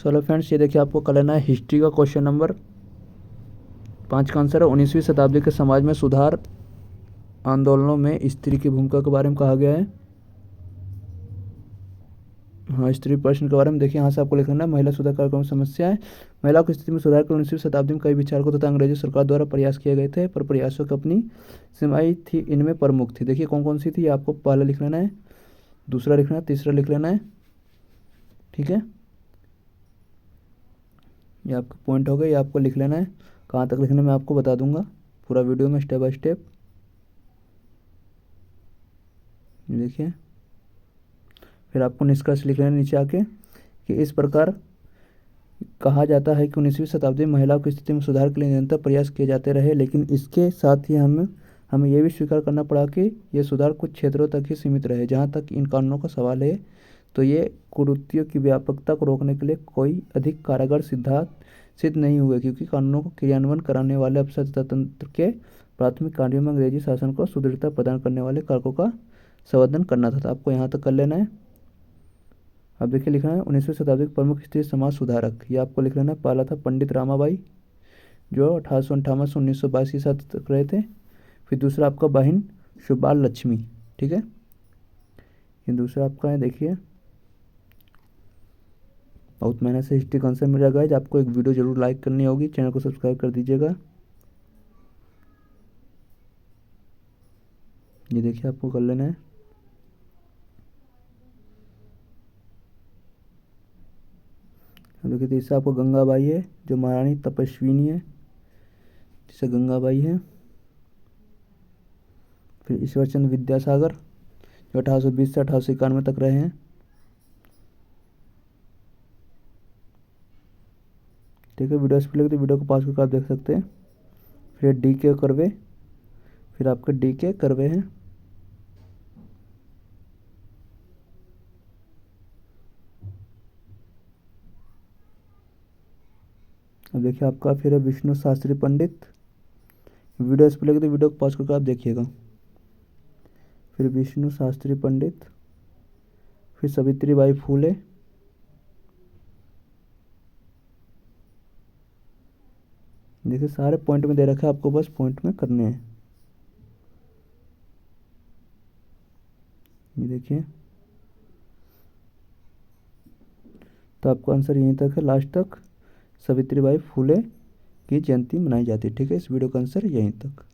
चलो फ्रेंड्स, ये देखिए आपको कर लेना है हिस्ट्री का क्वेश्चन नंबर 5 का आंसर है। 19वीं शताब्दी के समाज में सुधार आंदोलनों में स्त्री की भूमिका के बारे में कहा गया है। हाँ, स्त्री प्रश्न के बारे में देखिए, यहाँ से आपको लिखना है महिला सुधार कार्यक्रम की समस्याएं। महिलाओं की स्थिति में सुधार के 19वीं शताब्दी में कई विचारकों तथा अंग्रेजी सरकार द्वारा प्रयास किए गए थे, पर प्रयासों की अपनी सीमाएं थी। इनमें प्रमुख थी, देखिए कौन कौन सी थी, आपको पहला लिख लेना है, दूसरा लिखना है, तीसरा लिख लेना है। ठीक है, ये आपका पॉइंट हो गया, ये आपको लिख लेना है। कहाँ तक लिखना है मैं आपको बता दूंगा पूरा वीडियो में स्टेप बाय स्टेप। देखिए, फिर आपको निष्कर्ष लिख लेना नीचे आके कि इस प्रकार कहा जाता है कि 19वीं शताब्दी में महिलाओं की स्थिति में सुधार के लिए निरंतर प्रयास किए जाते रहे, लेकिन इसके साथ ही हमें यह भी स्वीकार करना पड़ा कि ये सुधार कुछ क्षेत्रों तक ही सीमित रहे। जहाँ तक इन कानूनों का सवाल है, तो ये कुरीतियों की व्यापकता को रोकने के लिए कोई अधिक कारगर सिद्धांत सिद्ध नहीं हुए, क्योंकि कानूनों को क्रियान्वयन कराने वाले अफसर तथा तंत्र के प्राथमिक कार्यों में अंग्रेजी शासन को सुदृढ़ता प्रदान करने वाले कारकों का संवर्धन करना था। आपको यहाँ तक कर लेना है। अब देखिए लिखना है 19वीं शताब्दी के प्रमुख स्त्री समाज सुधारक, ये आपको लिख लेना है। पहला था पंडित रामाबाई, जो 1858 से 1922 ईसा तक रहे थे। फिर दूसरा आपका बहन सुबाल लक्ष्मी। ठीक है, ये दूसरा आपका है। देखिए, बहुत मेहनत से हिस्ट्री का आंसर मिल जाएगा। आपको एक वीडियो जरूर लाइक करनी होगी, चैनल को सब्सक्राइब कर दीजिएगा। ये देखिए आपको कर लेना है। देखिए, तीसरा आपको गंगाबाई है, जो महारानी तपस्विनी है, जिसे गंगाबाई है। फिर ईश्वर चंद्र विद्यासागर, जो 1820 से 1891 तक रहे हैं। ठीक है, वीडियो अच्छी लगी तो वीडियो को पॉज करके आप देख सकते हैं। फिर डी के करवे, फिर आपके डी के करवे हैं। अब देखिए आपका फिर है विष्णु शास्त्री पंडित। वीडियो अच्छी लगी तो वीडियो को पॉज करके आप देखिएगा। फिर विष्णु शास्त्री पंडित, फिर सावित्रीबाई फूले, देखिए सारे पॉइंट में दे रखा है, आपको बस पॉइंट में करने हैं। ये देखिए, तो आपका आंसर यहीं तक है, लास्ट तक सावित्रीबाई फूले की जयंती मनाई जाती है। ठीक है, इस वीडियो का आंसर यहीं तक।